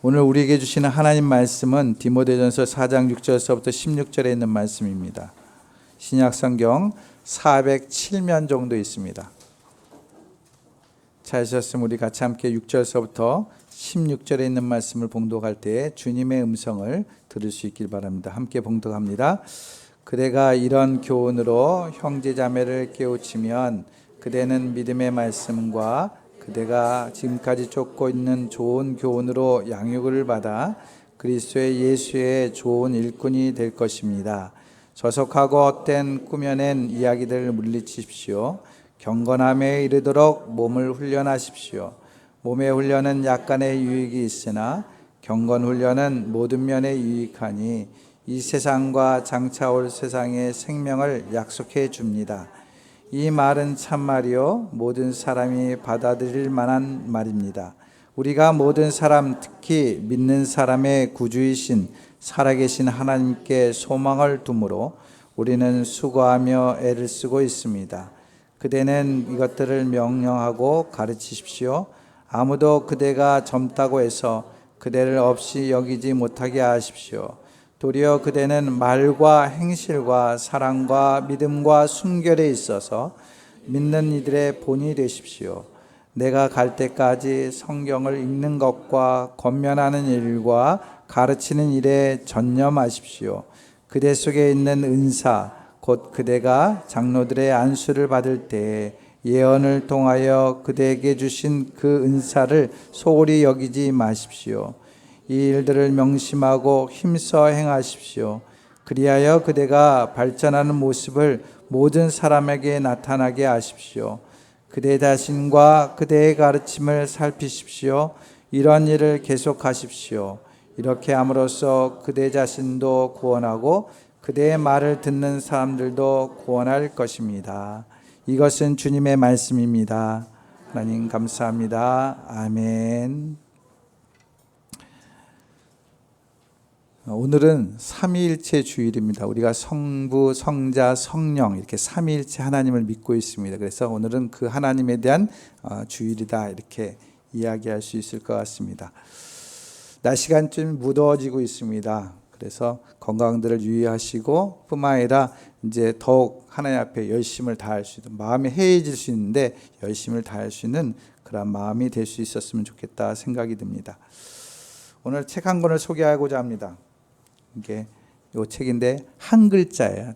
오늘 우리에게 주시는 하나님 말씀은 디모데전서 4장 6절서부터 16절에 있는 말씀입니다. 신약 성경 407면 정도 있습니다. 찾으셨으면 우리 같이 함께 6절서부터 16절에 있는 말씀을 봉독할 때에 주님의 음성을 들을 수 있길 바랍니다. 함께 봉독합니다. 그대가 이런 교훈으로 형제자매를 깨우치면 그대는 믿음의 말씀과 그대가 지금까지 쫓고 있는 좋은 교훈으로 양육을 받아 그리스도의 예수의 좋은 일꾼이 될 것입니다. 저속하고 헛된 꾸며낸 이야기들을 물리치십시오. 경건함에 이르도록 몸을 훈련하십시오. 몸의 훈련은 약간의 유익이 있으나 경건 훈련은 모든 면에 유익하니 이 세상과 장차 올 세상의 생명을 약속해 줍니다. 이 말은 참말이요 모든 사람이 받아들일 만한 말입니다. 우리가 모든 사람, 특히 믿는 사람의 구주이신 살아계신 하나님께 소망을 두므로 우리는 수고하며 애를 쓰고 있습니다. 그대는 이것들을 명령하고 가르치십시오. 아무도 그대가 젊다고 해서 그대를 없이 여기지 못하게 하십시오. 도리어 그대는 말과 행실과 사랑과 믿음과 순결에 있어서 믿는 이들의 본이 되십시오. 내가 갈 때까지 성경을 읽는 것과 권면하는 일과 가르치는 일에 전념하십시오. 그대 속에 있는 은사, 곧 그대가 장로들의 안수를 받을 때 예언을 통하여 그대에게 주신 그 은사를 소홀히 여기지 마십시오. 이 일들을 명심하고 힘써 행하십시오. 그리하여 그대가 발전하는 모습을 모든 사람에게 나타나게 하십시오. 그대 자신과 그대의 가르침을 살피십시오. 이런 일을 계속하십시오. 이렇게 함으로써 그대 자신도 구원하고 그대의 말을 듣는 사람들도 구원할 것입니다. 이것은 주님의 말씀입니다. 하나님 감사합니다. 아멘. 오늘은 삼위일체 주일입니다. 우리가 성부, 성자, 성령 이렇게 삼위일체 하나님을 믿고 있습니다. 그래서 오늘은 그 하나님에 대한 주일이다 이렇게 이야기할 수 있을 것 같습니다. 날씨가 좀 무더워지고 있습니다. 그래서 건강들을 유의하시고 뿐만 아니라 이제 더욱 하나님 앞에 열심을 다할 수 있는 마음이 해해질 수 있는데 열심을 다할 수 있는 그런 마음이 될 수 있었으면 좋겠다 생각이 듭니다. 오늘 책 한 권을 소개하고자 합니다. 이게 이 책인데 한 글자예요.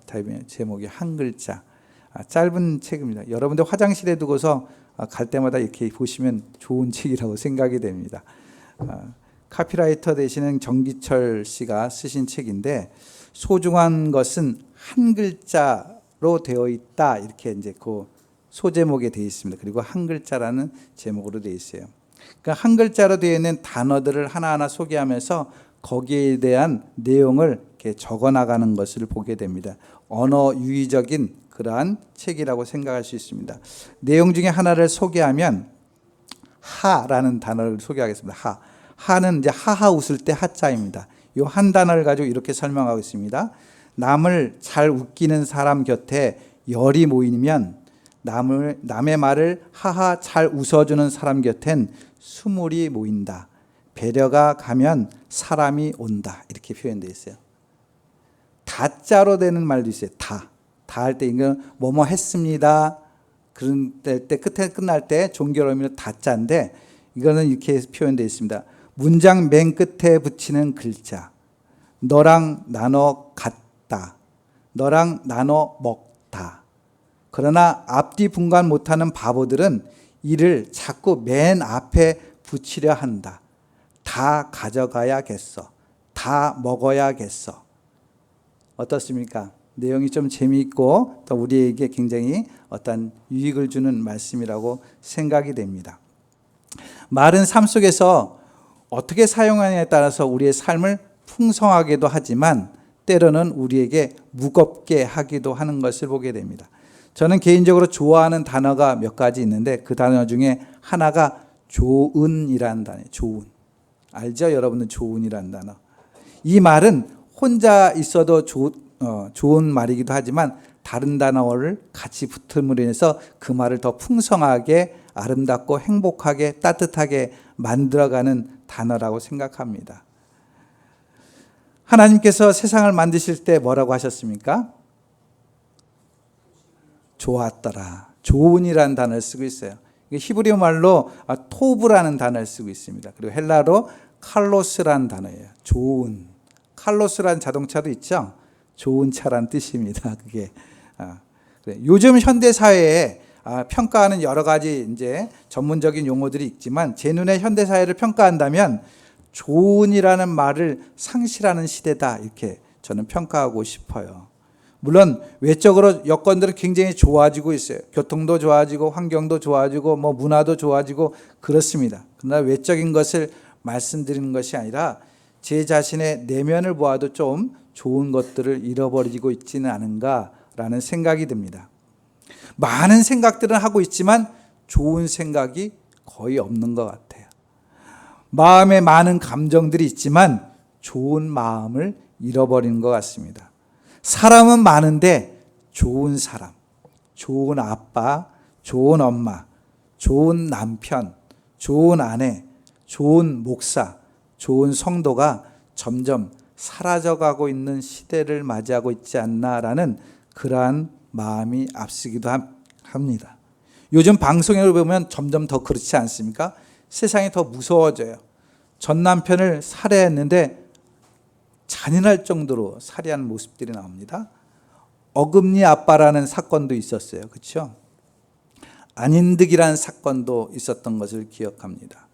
제목이 한 글자. 짧은 책입니다. 여러분들 화장실에 두고서 갈 때마다 이렇게 보시면 좋은 책이라고 생각이 됩니다. 카피라이터 되시는 정기철 씨가 쓰신 책인데 소중한 것은 한 글자로 되어 있다 이렇게 이제 그 소제목에 되어 있습니다. 그리고 한 글자라는 제목으로 되어 있어요. 그러니까 한 글자로 되어 있는 단어들을 하나하나 소개하면서 거기에 대한 내용을 이렇게 적어 나가는 것을 보게 됩니다. 언어 유희적인 그러한 책이라고 생각할 수 있습니다. 내용 중에 하나를 소개하면 하라는 단어를 소개하겠습니다. 하는 이제 하하 웃을 때 하자입니다. 이 한 단어를 가지고 이렇게 설명하고 있습니다. 남을 잘 웃기는 사람 곁에 열이 모이면 남의 말을 하하 잘 웃어주는 사람 곁엔 수물이 모인다. 배려가 가면 사람이 온다. 이렇게 표현되어 있어요. 다자로 되는 말도 있어요. 다 할 때 이건 뭐뭐 했습니다. 그런 때 끝에 끝날 때 종결어미는 다자인데 이거는 이렇게 표현되어 있습니다. 문장 맨 끝에 붙이는 글자. 너랑 나눠 갖다. 너랑 나눠 먹다. 그러나 앞뒤 분간 못하는 바보들은 이를 자꾸 맨 앞에 붙이려 한다. 다 가져가야겠어. 다 먹어야겠어. 어떻습니까? 내용이 좀 재미있고 또 우리에게 굉장히 어떤 유익을 주는 말씀이라고 생각이 됩니다. 말은 삶 속에서 어떻게 사용하느냐에 따라서 우리의 삶을 풍성하게도 하지만 때로는 우리에게 무겁게 하기도 하는 것을 보게 됩니다. 저는 개인적으로 좋아하는 단어가 몇 가지 있는데 그 단어 중에 하나가 조은이라는 단어예요. 조은. 알죠? 여러분은 조은이라는 단어. 이 말은 혼자 있어도 좋은 말이기도 하지만 다른 단어를 같이 붙음으로 인해서 그 말을 더 풍성하게 아름답고 행복하게 따뜻하게 만들어가는 단어라고 생각합니다. 하나님께서 세상을 만드실 때 뭐라고 하셨습니까? 좋았더라. 좋은이라는 단어를 쓰고 있어요. 히브리어 말로 토브라는 단어를 쓰고 있습니다. 그리고 헬라로 칼로스라는 단어예요. 좋은. 칼로스라는 자동차도 있죠. 좋은 차란 뜻입니다. 그게 요즘 현대 사회에 평가하는 여러 가지 이제 전문적인 용어들이 있지만 제 눈에 현대 사회를 평가한다면 좋은이라는 말을 상실하는 시대다 이렇게 저는 평가하고 싶어요. 물론 외적으로 여건들은 굉장히 좋아지고 있어요. 교통도 좋아지고 환경도 좋아지고 뭐 문화도 좋아지고 그렇습니다. 그러나 외적인 것을 말씀드리는 것이 아니라 제 자신의 내면을 보아도 좀 좋은 것들을 잃어버리고 있지는 않은가라는 생각이 듭니다. 많은 생각들은 하고 있지만 좋은 생각이 거의 없는 것 같아요. 마음에 많은 감정들이 있지만 좋은 마음을 잃어버리는 것 같습니다. 사람은 많은데 좋은 사람, 좋은 아빠, 좋은 엄마, 좋은 남편, 좋은 아내, 좋은 목사, 좋은 성도가 점점 사라져가고 있는 시대를 맞이하고 있지 않나라는 그러한 마음이 앞서기도 합니다. 요즘 방송을 보면 점점 더 그렇지 않습니까? 세상이 더 무서워져요. 전 남편을 살해했는데 잔인할 정도로 살해하는 모습들이 나옵니다. 어금니 아빠라는 사건도 있었어요. 그렇죠? 안인득이라는 사건도 있었던 것을 기억합니다.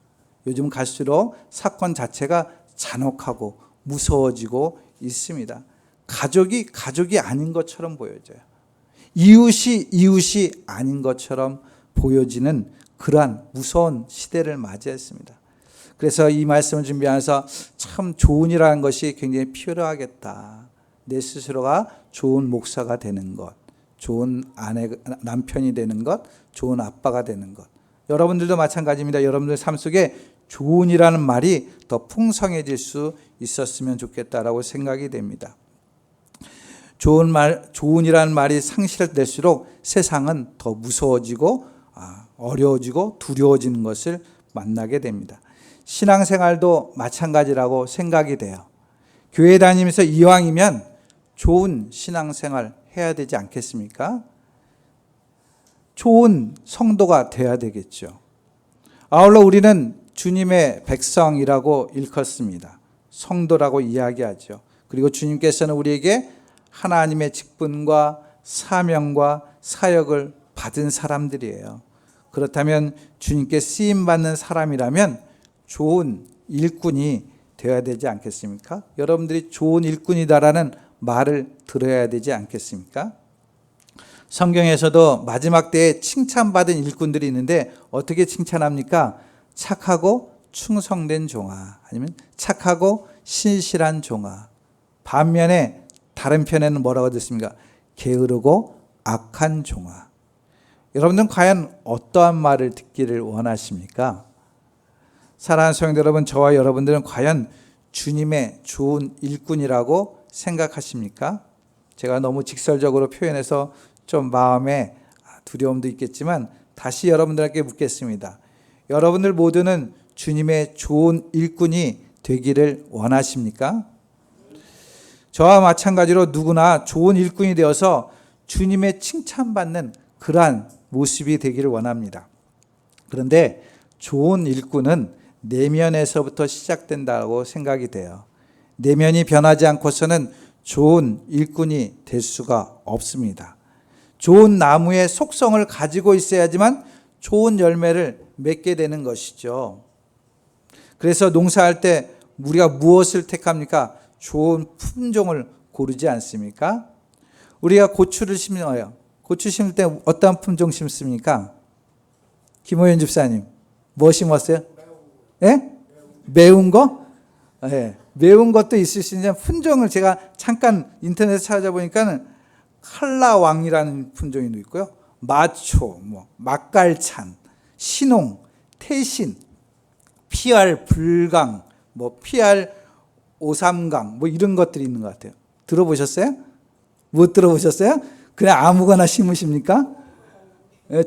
요즘 갈수록 사건 자체가 잔혹하고 무서워지고 있습니다. 가족이 아닌 것처럼 보여져요. 이웃이 아닌 것처럼 보여지는 그러한 무서운 시대를 맞이했습니다. 그래서 이 말씀을 준비하면서 참 좋은이라는 것이 굉장히 필요하겠다. 내 스스로가 좋은 목사가 되는 것, 좋은 남편이 되는 것, 좋은 아빠가 되는 것. 여러분들도 마찬가지입니다. 여러분들 삶 속에 좋은이라는 말이 더 풍성해질 수 있었으면 좋겠다라고 생각이 됩니다. 좋은이라는 말이 상실될수록 세상은 더 무서워지고 어려워지고 두려워지는 것을 만나게 됩니다. 신앙생활도 마찬가지라고 생각이 돼요. 교회 다니면서 이왕이면 좋은 신앙생활 해야 되지 않겠습니까? 좋은 성도가 돼야 되겠죠. 아울러 우리는 주님의 백성이라고 일컫습니다. 성도라고 이야기하죠. 그리고 주님께서는 우리에게 하나님의 직분과 사명과 사역을 받은 사람들이에요. 그렇다면 주님께 쓰임받는 사람이라면 좋은 일꾼이 되어야 되지 않겠습니까? 여러분들이 좋은 일꾼이다라는 말을 들어야 되지 않겠습니까? 성경에서도 마지막 때에 칭찬받은 일꾼들이 있는데 어떻게 칭찬합니까? 착하고 충성된 종아, 아니면 착하고 신실한 종아. 반면에 다른 편에는 뭐라고 듣습니까? 게으르고 악한 종아. 여러분들은 과연 어떠한 말을 듣기를 원하십니까? 사랑하는 성도 여러분, 저와 여러분들은 과연 주님의 좋은 일꾼이라고 생각하십니까? 제가 너무 직설적으로 표현해서 좀 마음에 두려움도 있겠지만 다시 여러분들에게 묻겠습니다. 여러분들 모두는 주님의 좋은 일꾼이 되기를 원하십니까? 저와 마찬가지로 누구나 좋은 일꾼이 되어서 주님의 칭찬받는 그러한 모습이 되기를 원합니다. 그런데 좋은 일꾼은 내면에서부터 시작된다고 생각이 돼요. 내면이 변하지 않고서는 좋은 일꾼이 될 수가 없습니다. 좋은 나무의 속성을 가지고 있어야지만 좋은 열매를 맺게 되는 것이죠. 그래서 농사할 때 우리가 무엇을 택합니까? 좋은 품종을 고르지 않습니까? 우리가 고추를 심어요. 고추 심을 때 어떤 품종 심습니까? 김호연 집사님, 뭐 심었어요? 예? 매운 거? 예. 매운 것도 있을 수 있는 품종을 제가 잠깐 인터넷에 찾아보니까는 칼라왕이라는 품종이 있고요. 마초, 막갈찬, 신홍, 태신, PR 불강, PR 오삼강, 이런 것들이 있는 것 같아요. 들어보셨어요? 못 들어보셨어요? 그냥 아무거나 심으십니까?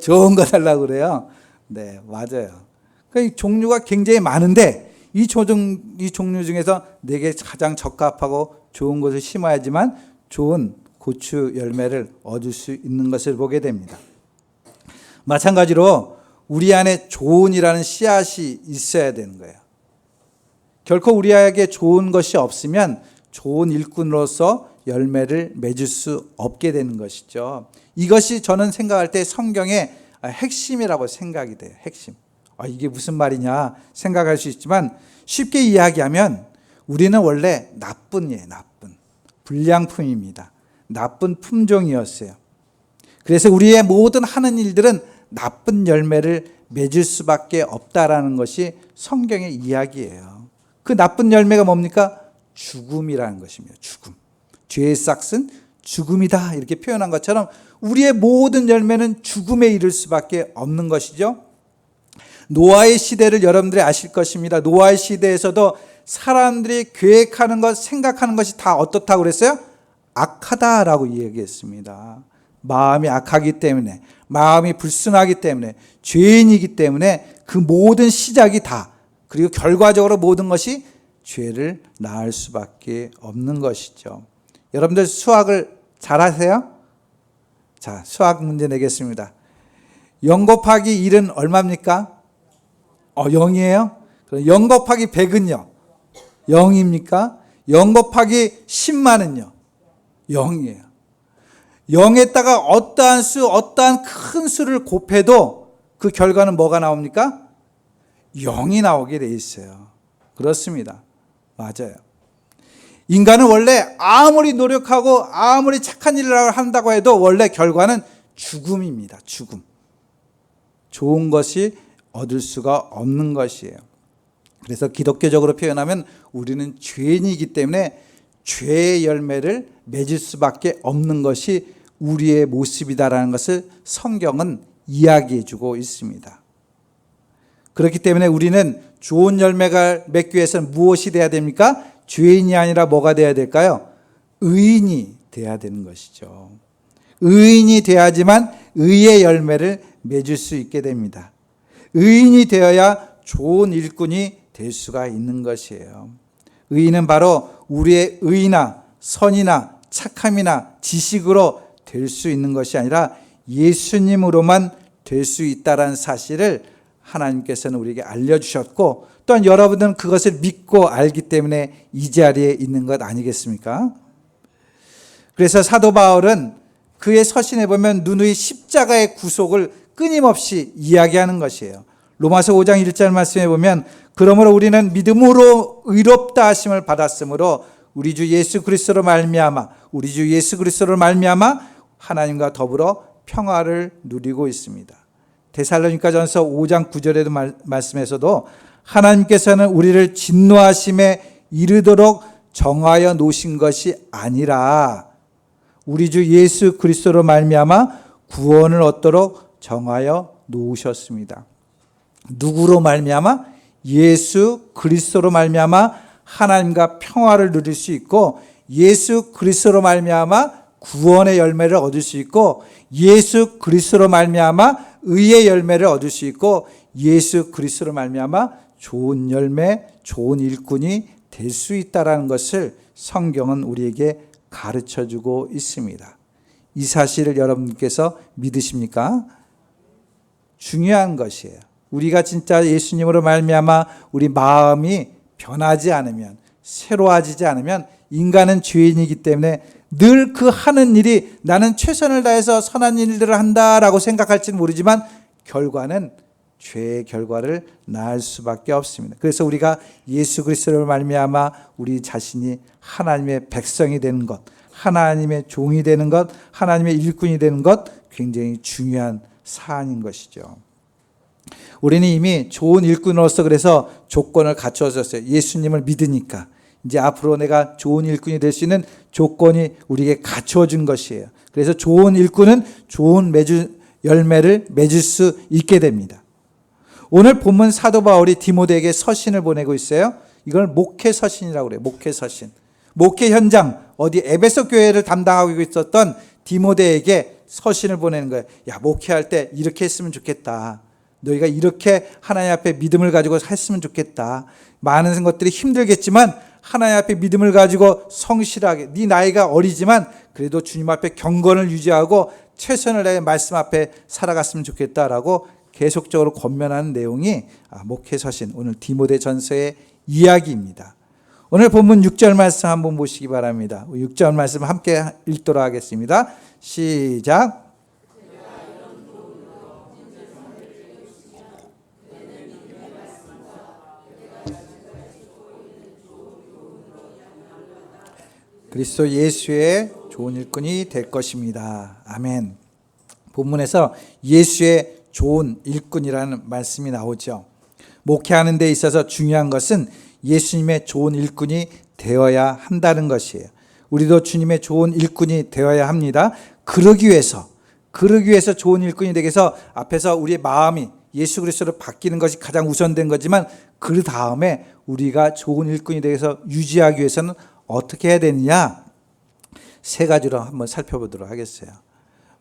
좋은 거 달라고 그래요. 네, 맞아요. 그러니까 종류가 굉장히 많은데 이 종류 중에서 내게 가장 적합하고 좋은 것을 심어야지만 좋은 고추 열매를 얻을 수 있는 것을 보게 됩니다. 마찬가지로 우리 안에 조언이라는 씨앗이 있어야 되는 거예요. 결코 우리에게 좋은 것이 없으면 좋은 일꾼으로서 열매를 맺을 수 없게 되는 것이죠. 이것이 저는 생각할 때 성경의 핵심이라고 생각이 돼요. 핵심. 이게 무슨 말이냐 생각할 수 있지만 쉽게 이야기하면 우리는 원래 나쁜 불량품입니다. 나쁜 품종이었어요. 그래서 우리의 모든 하는 일들은 나쁜 열매를 맺을 수밖에 없다라는 것이 성경의 이야기예요. 그 나쁜 열매가 뭡니까? 죽음이라는 것입니다. 죽음. 죄의 싹은 죽음이다 이렇게 표현한 것처럼 우리의 모든 열매는 죽음에 이를 수밖에 없는 것이죠. 노아의 시대를 여러분들이 아실 것입니다. 노아의 시대에서도 사람들이 계획하는 것, 생각하는 것이 다 어떻다고 그랬어요? 악하다라고 이야기했습니다. 마음이 악하기 때문에, 마음이 불순하기 때문에, 죄인이기 때문에 그 모든 시작이 다, 그리고 결과적으로 모든 것이 죄를 낳을 수밖에 없는 것이죠. 여러분들 수학을 잘 하세요? 자, 수학 문제 내겠습니다. 0 곱하기 1은 얼마입니까? 0이에요? 그럼 0 곱하기 100은요? 0입니까? 0 곱하기 10만은요? 0이에요. 0에다가 어떠한 큰 수를 곱해도 그 결과는 뭐가 나옵니까? 0이 나오게 돼 있어요. 그렇습니다. 맞아요. 인간은 원래 아무리 노력하고 아무리 착한 일을 한다고 해도 원래 결과는 죽음입니다. 죽음. 좋은 것이 얻을 수가 없는 것이에요. 그래서 기독교적으로 표현하면 우리는 죄인이기 때문에 죄의 열매를 맺을 수밖에 없는 것이 우리의 모습이다라는 것을 성경은 이야기해 주고 있습니다. 그렇기 때문에 우리는 좋은 열매가 맺기 위해서는 무엇이 돼야 됩니까? 죄인이 아니라 뭐가 돼야 될까요? 의인이 돼야 되는 것이죠. 의인이 돼야지만 의의 열매를 맺을 수 있게 됩니다. 의인이 되어야 좋은 일꾼이 될 수가 있는 것이에요. 의인은 바로 우리의 의나 선이나 착함이나 지식으로 될 수 있는 것이 아니라 예수님으로만 될 수 있다는 사실을 하나님께서는 우리에게 알려주셨고, 또한 여러분들은 그것을 믿고 알기 때문에 이 자리에 있는 것 아니겠습니까? 그래서 사도 바울은 그의 서신에 보면 누누이 십자가의 구속을 끊임없이 이야기하는 것이에요. 로마서 5장 1절 말씀에 보면 그러므로 우리는 믿음으로 의롭다 하심을 받았으므로 우리 주 예수 그리스도로 말미암아 하나님과 더불어 평화를 누리고 있습니다. 데살로니가전서 5장 9절에도 말씀에서도 하나님께서는 우리를 진노하심에 이르도록 정하여 놓으신 것이 아니라 우리 주 예수 그리스도로 말미암아 구원을 얻도록 정하여 놓으셨습니다. 누구로 말미암아? 예수 그리스도로 말미암아 하나님과 평화를 누릴 수 있고, 예수 그리스도로 말미암아 구원의 열매를 얻을 수 있고, 예수 그리스도로 말미암아 의의 열매를 얻을 수 있고, 예수 그리스도로 말미암아 좋은 열매, 좋은 일꾼이 될 수 있다라는 것을 성경은 우리에게 가르쳐주고 있습니다. 이 사실을 여러분께서 믿으십니까? 중요한 것이에요. 우리가 진짜 예수님으로 말미암아 우리 마음이 변하지 않으면, 새로워지지 않으면 인간은 죄인이기 때문에 늘 그 하는 일이 나는 최선을 다해서 선한 일들을 한다라고 생각할지는 모르지만 결과는 죄의 결과를 낳을 수밖에 없습니다. 그래서 우리가 예수 그리스도로 말미암아 우리 자신이 하나님의 백성이 되는 것, 하나님의 종이 되는 것, 하나님의 일꾼이 되는 것, 굉장히 중요한 사안인 것이죠. 우리는 이미 좋은 일꾼으로서 그래서 조건을 갖춰졌어요. 예수님을 믿으니까 이제 앞으로 내가 좋은 일꾼이 될 수 있는 조건이 우리에게 갖춰진 것이에요. 그래서 좋은 일꾼은 좋은 열매를 맺을 수 있게 됩니다. 오늘 본문 사도 바울이 디모데에게 서신을 보내고 있어요. 이걸 목회 서신이라고 그래요. 목회 서신. 목회 현장, 어디 에베소 교회를 담당하고 있었던 디모데에게 서신을 보내는 거예요. 야, 목회할 때 이렇게 했으면 좋겠다. 너희가 이렇게 하나님 앞에 믿음을 가지고 살았으면 좋겠다. 많은 것들이 힘들겠지만 하나님 앞에 믿음을 가지고 성실하게, 네 나이가 어리지만 그래도 주님 앞에 경건을 유지하고 최선을 다해 말씀 앞에 살아갔으면 좋겠다라고 계속적으로 권면하는 내용이 목회서신 오늘 디모데전서의 이야기입니다. 오늘 본문 6절 말씀 한번 보시기 바랍니다. 6절 말씀 함께 읽도록 하겠습니다. 시작. 그리스도 예수의 좋은 일꾼이 될 것입니다. 아멘. 본문에서 예수의 좋은 일꾼이라는 말씀이 나오죠. 목회하는 데 있어서 중요한 것은 예수님의 좋은 일꾼이 되어야 한다는 것이에요. 우리도 주님의 좋은 일꾼이 되어야 합니다. 그러기 위해서 좋은 일꾼이 되기 위해서 앞에서 우리의 마음이 예수 그리스도로 바뀌는 것이 가장 우선된 거지만 그 다음에 우리가 좋은 일꾼이 되기 위해서 유지하기 위해서는 어떻게 해야 되느냐? 세 가지로 한번 살펴보도록 하겠어요.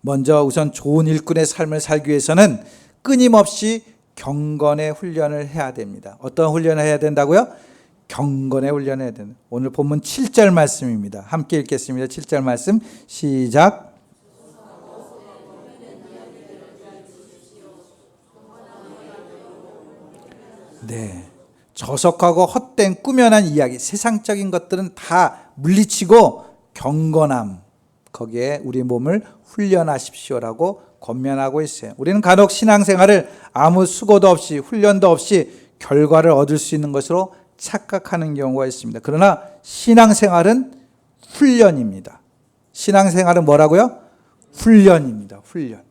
먼저 우선 좋은 일꾼의 삶을 살기 위해서는 끊임없이 경건의 훈련을 해야 됩니다. 어떤 훈련을 해야 된다고요? 경건의 훈련을 해야 된다. 오늘 본문 7절 말씀입니다. 함께 읽겠습니다. 7절 말씀 시작. 네, 저속하고 헛된 꾸며난 이야기, 세상적인 것들은 다 물리치고 경건함, 거기에 우리 몸을 훈련하십시오라고 권면하고 있어요. 우리는 간혹 신앙생활을 아무 수고도 없이 훈련도 없이 결과를 얻을 수 있는 것으로 착각하는 경우가 있습니다. 그러나 신앙생활은 훈련입니다. 신앙생활은 뭐라고요? 훈련입니다. 훈련.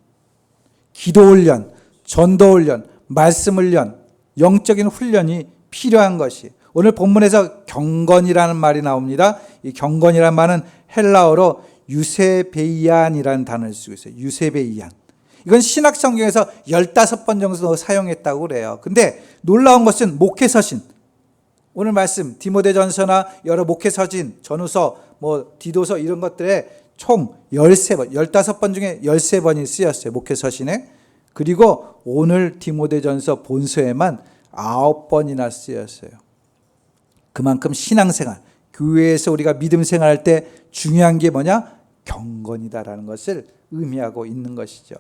기도 훈련, 전도 훈련, 말씀 훈련, 영적인 훈련이 필요한 것이. 오늘 본문에서 경건이라는 말이 나옵니다. 이 경건이라는 말은 헬라어로 유세베이안이라는 단어를 쓰고 있어요. 유세베이안. 이건 신학 성경에서 15번 정도 사용했다고 그래요. 근데 놀라운 것은 목회서신, 오늘 말씀 디모데전서나 여러 목회서신, 전후서, 디도서 이런 것들에 총 13번, 15번 중에 13번이 쓰였어요. 목회서신에. 그리고 오늘 디모데전서 본서에만 9번이나 쓰였어요. 그만큼 신앙생활, 교회에서 우리가 믿음 생활할 때 중요한 게 뭐냐? 경건이다라는 것을 의미하고 있는 것이죠.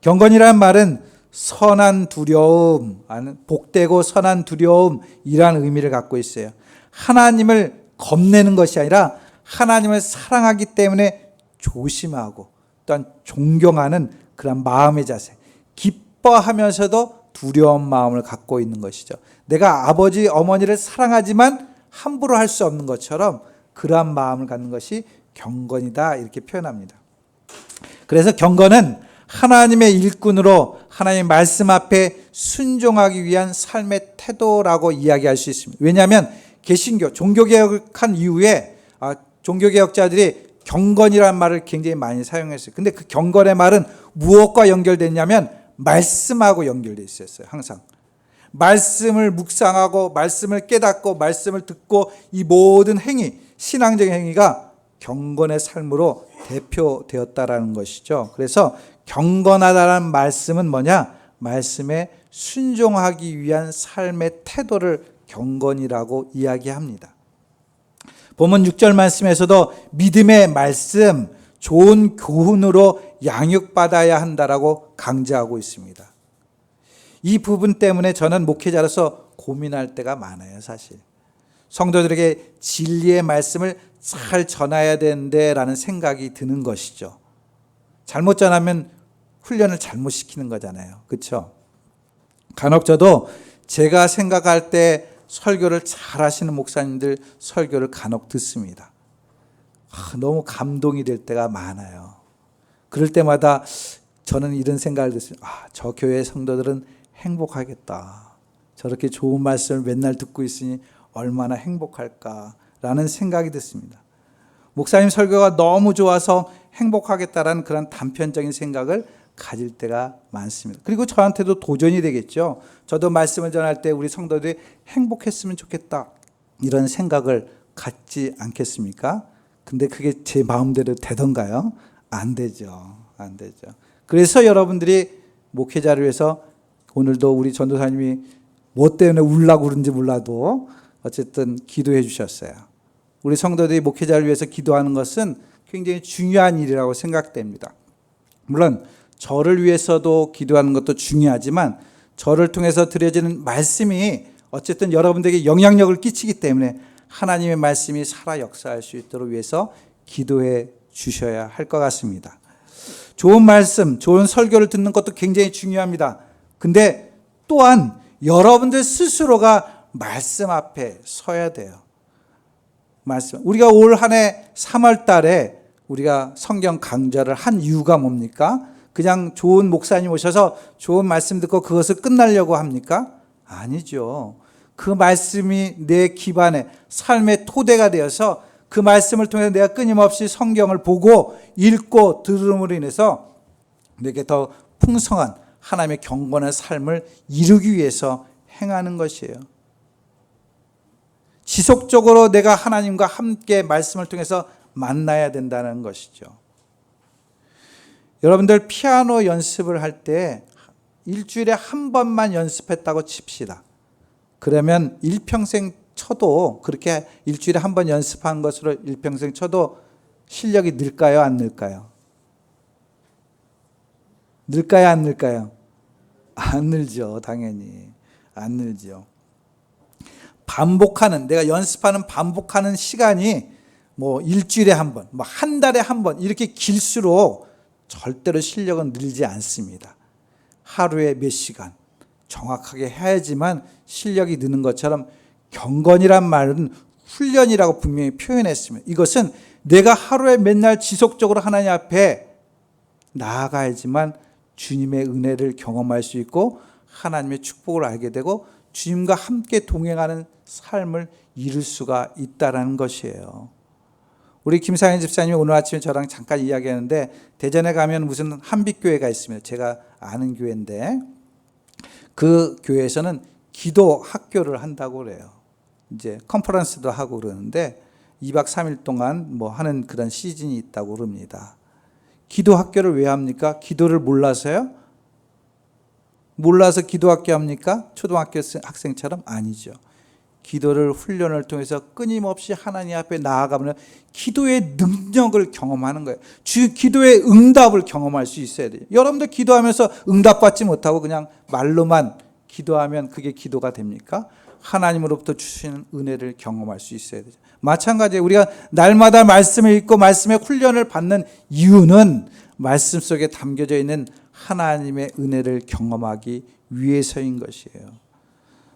경건이라는 말은 선한 두려움, 복되고 선한 두려움이라는 의미를 갖고 있어요. 하나님을 겁내는 것이 아니라 하나님을 사랑하기 때문에 조심하고 또한 존경하는 그런 마음의 자세, 기뻐하면서도 두려운 마음을 갖고 있는 것이죠. 내가 아버지, 어머니를 사랑하지만 함부로 할 수 없는 것처럼 그러한 마음을 갖는 것이 경건이다, 이렇게 표현합니다. 그래서 경건은 하나님의 일꾼으로 하나님의 말씀 앞에 순종하기 위한 삶의 태도라고 이야기할 수 있습니다. 왜냐하면 개신교, 종교개혁한 이후에 종교개혁자들이 경건이라는 말을 굉장히 많이 사용했어요. 근데 그 경건의 말은 무엇과 연결됐냐면 말씀하고 연결되어 있었어요. 항상 말씀을 묵상하고 말씀을 깨닫고 말씀을 듣고 이 모든 행위, 신앙적인 행위가 경건의 삶으로 대표되었다라는 것이죠. 그래서 경건하다라는 말씀은 뭐냐? 말씀에 순종하기 위한 삶의 태도를 경건이라고 이야기합니다. 본문 6절 말씀에서도 믿음의 말씀, 좋은 교훈으로 양육받아야 한다라고 강조하고 있습니다. 이 부분 때문에 저는 목회자로서 고민할 때가 많아요, 사실. 성도들에게 진리의 말씀을 잘 전해야 되는데 라는 생각이 드는 것이죠. 잘못 전하면 훈련을 잘못 시키는 거잖아요. 그렇죠? 간혹 저도 제가 생각할 때 설교를 잘 하시는 목사님들 설교를 간혹 듣습니다. 너무 감동이 될 때가 많아요. 그럴 때마다 저는 이런 생각을 듣습니다. 저 교회 성도들은 행복하겠다. 저렇게 좋은 말씀을 맨날 듣고 있으니 얼마나 행복할까라는 생각이 듣습니다. 목사님 설교가 너무 좋아서 행복하겠다라는 그런 단편적인 생각을 가질 때가 많습니다. 그리고 저한테도 도전이 되겠죠. 저도 말씀을 전할 때 우리 성도들이 행복했으면 좋겠다, 이런 생각을 갖지 않겠습니까? 근데 그게 제 마음대로 되던가요? 안 되죠. 안 되죠. 그래서 여러분들이 목회자를 위해서 오늘도 우리 전도사님이 뭐 때문에 울라고 그런지 몰라도 어쨌든 기도해 주셨어요. 우리 성도들이 목회자를 위해서 기도하는 것은 굉장히 중요한 일이라고 생각됩니다. 물론 저를 위해서도 기도하는 것도 중요하지만 저를 통해서 드려지는 말씀이 어쨌든 여러분들에게 영향력을 끼치기 때문에 하나님의 말씀이 살아 역사할 수 있도록 위해서 기도해 주셔야 할 것 같습니다. 좋은 말씀, 좋은 설교를 듣는 것도 굉장히 중요합니다. 근데 또한 여러분들 스스로가 말씀 앞에 서야 돼요. 말씀. 우리가 올 한 해 3월 달에 우리가 성경 강좌를 한 이유가 뭡니까? 그냥 좋은 목사님 오셔서 좋은 말씀 듣고 그것을 끝나려고 합니까? 아니죠. 그 말씀이 내 기반에 삶의 토대가 되어서 그 말씀을 통해 내가 끊임없이 성경을 보고 읽고 들음으로 인해서 내게 더 풍성한 하나님의 경건한 삶을 이루기 위해서 행하는 것이에요. 지속적으로 내가 하나님과 함께 말씀을 통해서 만나야 된다는 것이죠. 여러분들 피아노 연습을 할 때 일주일에 한 번만 연습했다고 칩시다. 그러면 일평생 쳐도 그렇게 일주일에 한 번 연습한 것으로 일평생 쳐도 실력이 늘까요? 안 늘까요? 늘까요? 안 늘까요? 안 늘죠. 당연히. 안 늘죠. 반복하는, 내가 연습하는 반복하는 시간이 뭐 일주일에 한 번, 뭐 한 달에 한 번 이렇게 길수록 절대로 실력은 늘지 않습니다. 하루에 몇 시간 정확하게 해야지만 실력이 느는 것처럼 경건이란 말은 훈련이라고 분명히 표현했습니다. 이것은 내가 하루에 맨날 지속적으로 하나님 앞에 나아가야지만 주님의 은혜를 경험할 수 있고 하나님의 축복을 알게 되고 주님과 함께 동행하는 삶을 이룰 수가 있다는 것이에요. 우리 김상현 집사님이 오늘 아침에 저랑 잠깐 이야기하는데 대전에 가면 무슨 한빛교회가 있습니다. 제가 아는 교회인데 그 교회에서는 기도 학교를 한다고 그래요. 이제 컨퍼런스도 하고 그러는데 2박 3일 동안 뭐 하는 그런 시즌이 있다고 그럽니다. 기도 학교를 왜 합니까? 기도를 몰라서요? 몰라서 기도 학교 합니까? 초등학교 학생처럼? 아니죠. 기도를 훈련을 통해서 끊임없이 하나님 앞에 나아가면 기도의 능력을 경험하는 거예요. 기도의 응답을 경험할 수 있어야 돼요. 여러분들 기도하면서 응답받지 못하고 그냥 말로만 기도하면 그게 기도가 됩니까? 하나님으로부터 주시는 은혜를 경험할 수 있어야 되죠. 마찬가지예요. 우리가 날마다 말씀을 읽고 말씀의 훈련을 받는 이유는 말씀 속에 담겨져 있는 하나님의 은혜를 경험하기 위해서인 것이에요.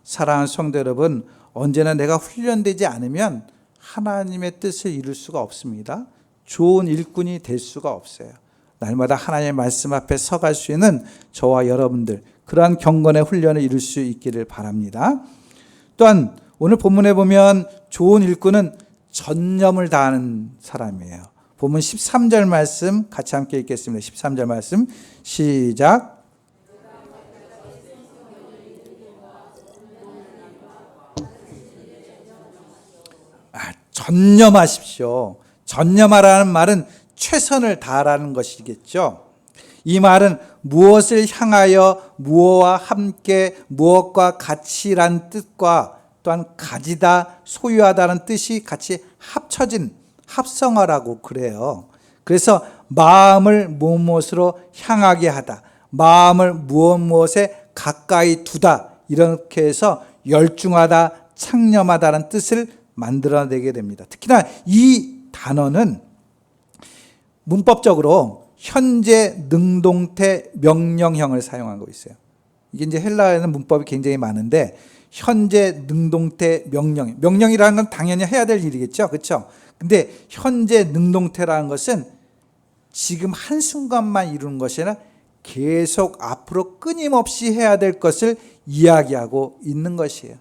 사랑하는 성도 여러분, 언제나 내가 훈련되지 않으면 하나님의 뜻을 이룰 수가 없습니다. 좋은 일꾼이 될 수가 없어요. 날마다 하나님의 말씀 앞에 서갈 수 있는 저와 여러분들, 그러한 경건의 훈련을 이룰 수 있기를 바랍니다. 또한 오늘 본문에 보면 좋은 일꾼은 전념을 다하는 사람이에요. 본문 13절 말씀 같이 함께 읽겠습니다. 13절 말씀 시작. 전념하십시오. 전념하라는 말은 최선을 다하라는 것이겠죠. 이 말은 무엇을 향하여 무엇과 함께 무엇과 같이란 뜻과 또한 가지다 소유하다는 뜻이 같이 합쳐진 합성어라고 그래요. 그래서 마음을 무엇으로 향하게 하다, 마음을 무엇에 가까이 두다, 이렇게 해서 열중하다, 창념하다는 뜻을 만들어내게 됩니다. 특히나 이 단어는 문법적으로 현재 능동태 명령형을 사용하고 있어요. 이게 이제 헬라어에는 문법이 굉장히 많은데 현재 능동태 명령이라는 건 당연히 해야 될 일이겠죠. 그렇죠? 근데 현재 능동태라는 것은 지금 한순간만 이루는 것이 아니라 계속 앞으로 끊임없이 해야 될 것을 이야기하고 있는 것이에요.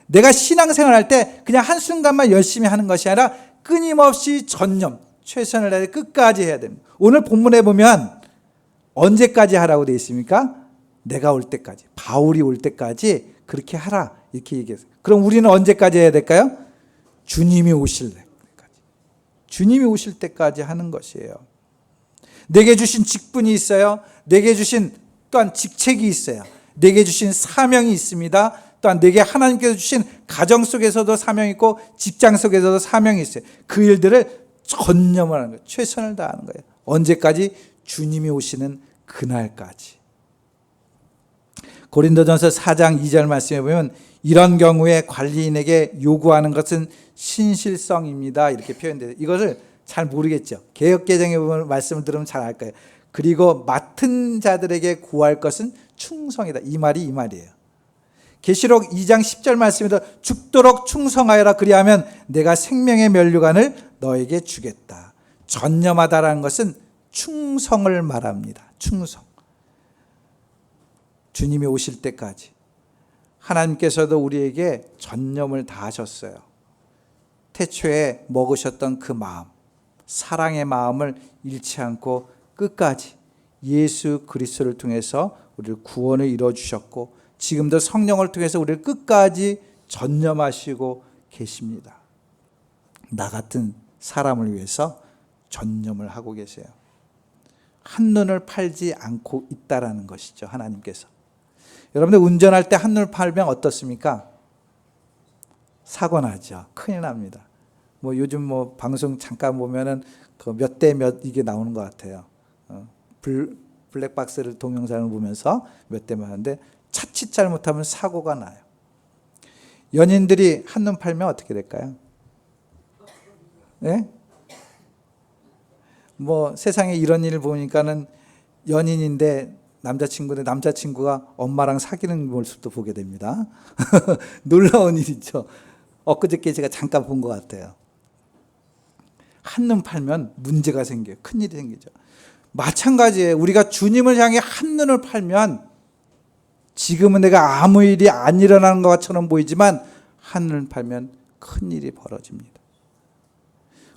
내가 신앙생활 할 때 그냥 한순간만 열심히 하는 것이 아니라 끊임없이 전념, 최선을 다해 끝까지 해야 됩니다. 오늘 본문에 보면 언제까지 하라고 되어 있습니까? 내가 올 때까지, 바울이 올 때까지 그렇게 하라 이렇게 얘기했어요. 그럼 우리는 언제까지 해야 될까요? 주님이 오실 때까지. 주님이 오실 때까지 하는 것이에요. 내게 주신 직분이 있어요. 내게 주신 또한 직책이 있어요. 내게 주신 사명이 있습니다. 또한 내게 하나님께서 주신 가정 속에서도 사명이 있고 직장 속에서도 사명이 있어요. 그 일들을 전념을 하는 거예요. 최선을 다하는 거예요. 언제까지? 주님이 오시는 그날까지. 고린도전서 4장 2절 말씀에 보면 이런 경우에 관리인에게 요구하는 것은 신실성입니다. 이렇게 표현돼요. 이것을 잘 모르겠죠. 개역개정에 보면 말씀을 들으면 잘 알 거예요. 그리고 맡은 자들에게 구할 것은 충성이다. 이 말이에요. 계시록 2장 10절 말씀에도 죽도록 충성하여라. 그리하면 내가 생명의 면류관을 너에게 주겠다. 전념하다라는 것은 충성을 말합니다. 충성. 주님이 오실 때까지 하나님께서도 우리에게 전념을 다하셨어요. 태초에 먹으셨던 그 마음, 사랑의 마음을 잃지 않고 끝까지 예수 그리스도를 통해서 우리를 구원을 이루어주셨고 지금도 성령을 통해서 우리를 끝까지 전념하시고 계십니다. 나 같은 사람을 위해서 전념을 하고 계세요. 한눈을 팔지 않고 있다라는 것이죠. 하나님께서. 여러분들 운전할 때 한눈을 팔면 어떻습니까? 사고 나죠. 큰일 납니다. 요즘 방송 잠깐 보면은 그 몇 대 몇 이게 나오는 것 같아요. 블랙박스를 동영상을 보면서 몇 대 몇 하는데 자칫 잘못하면 사고가 나요. 연인들이 한눈 팔면 어떻게 될까요? 네? 세상에 이런 일을 보니까는 연인인데 남자친구가 엄마랑 사귀는 모습도 보게 됩니다. 놀라운 일이죠. 엊그저께 제가 잠깐 본 것 같아요. 한눈 팔면 문제가 생겨요. 큰일이 생기죠. 마찬가지예요. 우리가 주님을 향해 한눈을 팔면 지금은 내가 아무 일이 안 일어나는 것처럼 보이지만 한눈을 팔면 큰일이 벌어집니다.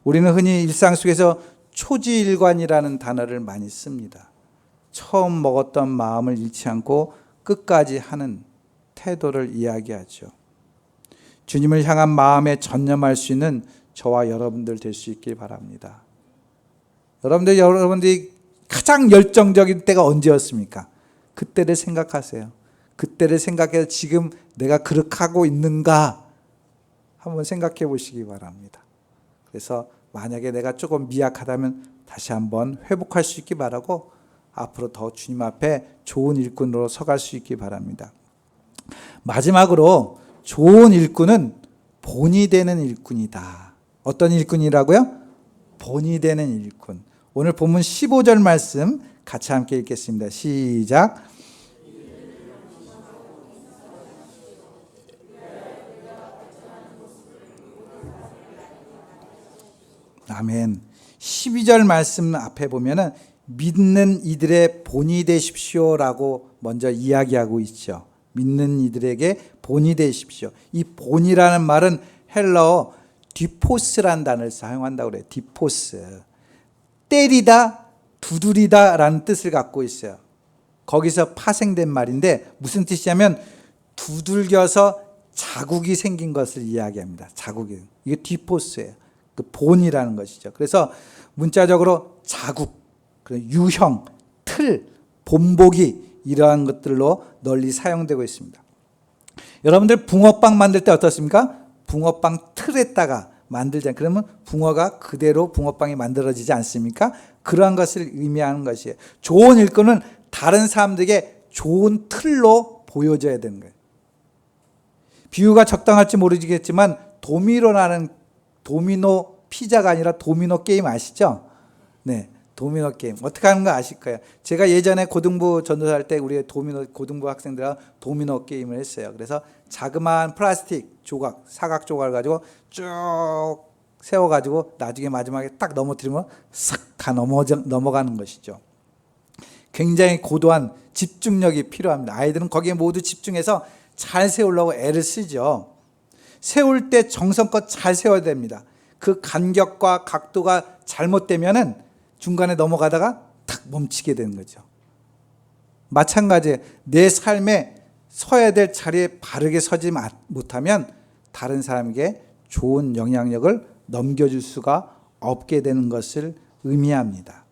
우리는 흔히 일상 속에서 초지일관이라는 단어를 많이 씁니다. 처음 먹었던 마음을 잃지 않고 끝까지 하는 태도를 이야기하죠. 주님을 향한 마음에 전념할 수 있는 저와 여러분들 될 수 있길 바랍니다. 여러분들이 가장 열정적인 때가 언제였습니까? 그때를 생각하세요. 그때를 생각해서 지금 내가 그렇게 하고 있는가 한번 생각해 보시기 바랍니다. 그래서 만약에 내가 조금 미약하다면 다시 한번 회복할 수 있기 바라고 앞으로 더 주님 앞에 좋은 일꾼으로 서갈 수 있기 바랍니다. 마지막으로 좋은 일꾼은 본이 되는 일꾼이다. 어떤 일꾼이라고요? 본이 되는 일꾼. 오늘 본문 15절 말씀 같이 함께 읽겠습니다. 시작. 아멘. 12절 말씀 앞에 보면은 믿는 이들의 본이 되십시오라고 먼저 이야기하고 있죠. 믿는 이들에게 본이 되십시오. 이 본이라는 말은 헬라어 디포스라는 단어를 사용한다고 그래요. 디포스. 때리다, 두드리다라는 뜻을 갖고 있어요. 거기서 파생된 말인데 무슨 뜻이냐면 두들겨서 자국이 생긴 것을 이야기합니다. 자국이. 이게 디포스예요. 그 본이라는 것이죠. 그래서 문자적으로 자국, 유형, 틀, 본보기 이러한 것들로 널리 사용되고 있습니다. 여러분들 붕어빵 만들 때 어떻습니까? 붕어빵 틀에다가 만들자. 그러면 붕어가 그대로 붕어빵이 만들어지지 않습니까? 그러한 것을 의미하는 것이에요. 좋은 일꾼은 다른 사람들에게 좋은 틀로 보여줘야 되는 거예요. 비유가 적당할지 모르겠지만 도미노 피자가 아니라 도미노 게임 아시죠? 네, 도미노 게임. 어떻게 하는 거 아실 거예요. 제가 예전에 고등부 전도할 때 우리 고등부 학생들하고 도미노 게임을 했어요. 그래서 자그마한 플라스틱 조각, 사각 조각을 가지고 쭉 세워가지고 나중에 마지막에 딱 넘어뜨리면 싹 다 넘어가는 것이죠. 굉장히 고도한 집중력이 필요합니다. 아이들은 거기에 모두 집중해서 잘 세우려고 애를 쓰죠. 세울 때 정성껏 잘 세워야 됩니다. 그 간격과 각도가 잘못되면은 중간에 넘어가다가 탁 멈추게 되는 거죠. 마찬가지예요. 내 삶에 서야 될 자리에 바르게 서지 못하면 다른 사람에게 좋은 영향력을 넘겨줄 수가 없게 되는 것을 의미합니다.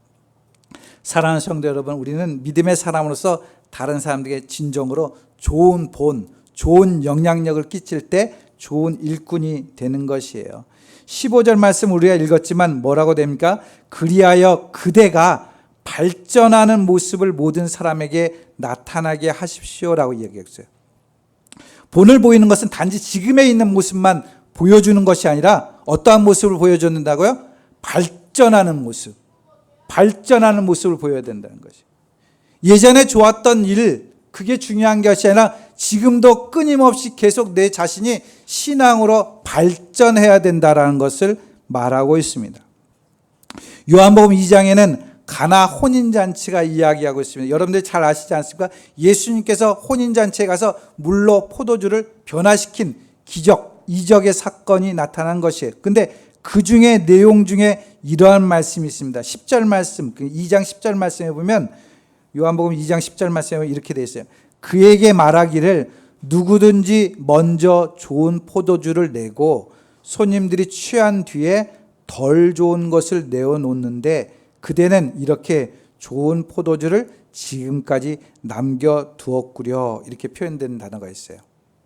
사랑하는 성도 여러분, 우리는 믿음의 사람으로서 다른 사람들에게 진정으로 좋은 본, 좋은 영향력을 끼칠 때 좋은 일꾼이 되는 것이에요. 15절 말씀 우리가 읽었지만 뭐라고 됩니까? 그리하여 그대가 발전하는 모습을 모든 사람에게 나타나게 하십시오라고 얘기했어요. 본을 보이는 것은 단지 지금에 있는 모습만 보여주는 것이 아니라 어떠한 모습을 보여준다고요? 발전하는 모습. 발전하는 모습을 보여야 된다는 것이. 예전에 좋았던 일, 그게 중요한 것이 아니라 지금도 끊임없이 계속 내 자신이 신앙으로 발전해야 된다는 것을 말하고 있습니다. 요한복음 2장에는 가나 혼인잔치가 이야기하고 있습니다. 여러분들 잘 아시지 않습니까? 예수님께서 혼인잔치에 가서 물로 포도주를 변화시킨 기적, 이적의 사건이 나타난 것이에요. 근데 그 중에 내용 중에 이러한 말씀이 있습니다. 10절 말씀, 2장 10절 말씀에 보면 요한복음 2장 10절 말씀에 이렇게 되어 있어요. 그에게 말하기를 누구든지 먼저 좋은 포도주를 내고 손님들이 취한 뒤에 덜 좋은 것을 내어놓는데 그대는 이렇게 좋은 포도주를 지금까지 남겨두었구려. 이렇게 표현된 단어가 있어요.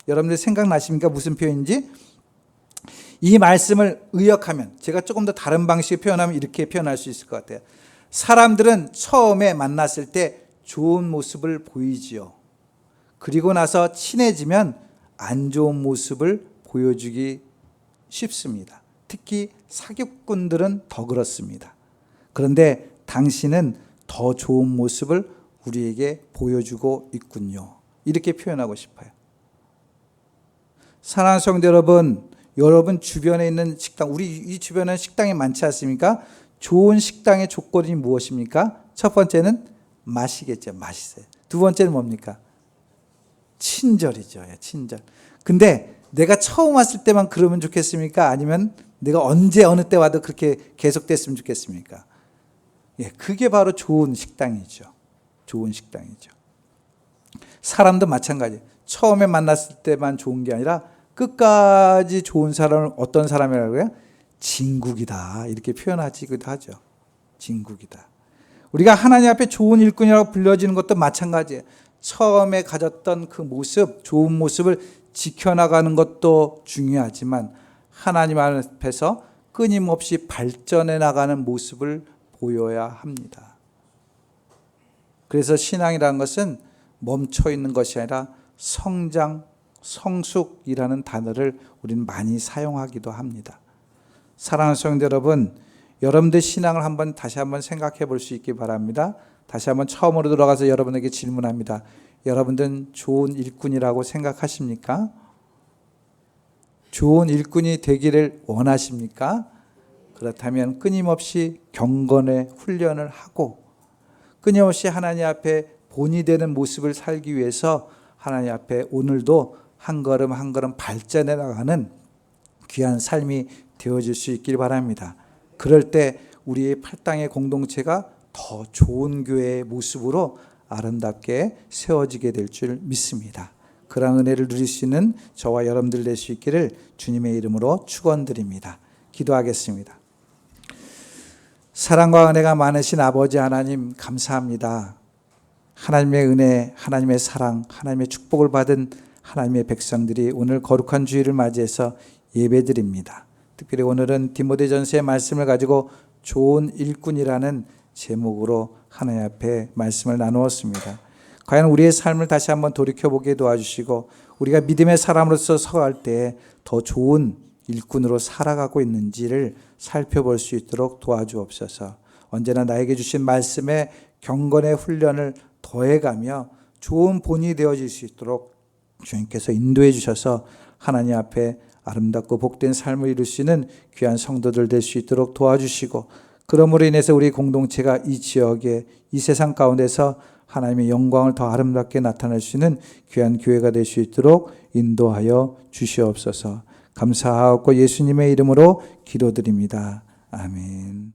여러분들 생각나십니까? 무슨 표현인지? 이 말씀을 의역하면, 제가 조금 더 다른 방식으로 표현하면 이렇게 표현할 수 있을 것 같아요. 사람들은 처음에 만났을 때 좋은 모습을 보이지요. 그리고 나서 친해지면 안 좋은 모습을 보여주기 쉽습니다. 특히 사기꾼들은 더 그렇습니다. 그런데 당신은 더 좋은 모습을 우리에게 보여주고 있군요. 이렇게 표현하고 싶어요. 사랑하는 성도 여러분, 여러분 주변에 있는 식당, 우리 이 주변에 식당이 많지 않습니까? 좋은 식당의 조건이 무엇입니까? 첫 번째는 맛이겠죠. 맛있어요. 두 번째는 뭡니까? 친절이죠. 친절. 근데 내가 처음 왔을 때만 그러면 좋겠습니까? 아니면 내가 언제 어느 때 와도 그렇게 계속됐으면 좋겠습니까? 그게 바로 좋은 식당이죠. 좋은 식당이죠. 사람도 마찬가지예요. 처음에 만났을 때만 좋은 게 아니라 끝까지 좋은 사람을 어떤 사람이라고요? 진국이다. 이렇게 표현하기도 하죠. 진국이다. 우리가 하나님 앞에 좋은 일꾼이라고 불려지는 것도 마찬가지예요. 처음에 가졌던 그 모습, 좋은 모습을 지켜나가는 것도 중요하지만 하나님 앞에서 끊임없이 발전해 나가는 모습을 보여야 합니다. 그래서 신앙이라는 것은 멈춰 있는 것이 아니라 성장, 성숙이라는 단어를 우리는 많이 사용하기도 합니다. 사랑하는 성도 여러분, 여러분들 신앙을 다시 한번 생각해 볼 수 있기 바랍니다. 다시 한번 처음으로 들어가서 여러분에게 질문합니다. 여러분들은 좋은 일꾼이라고 생각하십니까? 좋은 일꾼이 되기를 원하십니까? 그렇다면 끊임없이 경건의 훈련을 하고 끊임없이 하나님 앞에 본이 되는 모습을 살기 위해서 하나님 앞에 오늘도 한 걸음 한 걸음 발전해 나가는 귀한 삶이 되어질 수 있길 바랍니다. 그럴 때 우리의 팔당의 공동체가 더 좋은 교회의 모습으로 아름답게 세워지게 될 줄 믿습니다. 그런 은혜를 누릴 수 있는 저와 여러분들 될 수 있기를 주님의 이름으로 축원드립니다. 기도하겠습니다. 사랑과 은혜가 많으신 아버지 하나님 감사합니다. 하나님의 은혜, 하나님의 사랑, 하나님의 축복을 받은 하나님의 백성들이 오늘 거룩한 주일을 맞이해서 예배드립니다. 특별히 오늘은 디모데전서의 말씀을 가지고 좋은 일꾼이라는 제목으로 하나님 앞에 말씀을 나누었습니다. 과연 우리의 삶을 다시 한번 돌이켜보게 도와주시고 우리가 믿음의 사람으로서 서갈 때 더 좋은 일꾼으로 살아가고 있는지를 살펴볼 수 있도록 도와주옵소서. 언제나 나에게 주신 말씀에 경건의 훈련을 더해가며 좋은 본이 되어질 수 있도록 주님께서 인도해 주셔서 하나님 앞에 아름답고 복된 삶을 이룰 수 있는 귀한 성도들 될 수 있도록 도와주시고 그러므로 인해서 우리 공동체가 이 지역에 이 세상 가운데서 하나님의 영광을 더 아름답게 나타낼 수 있는 귀한 교회가 될 수 있도록 인도하여 주시옵소서. 감사하고 예수님의 이름으로 기도드립니다. 아멘.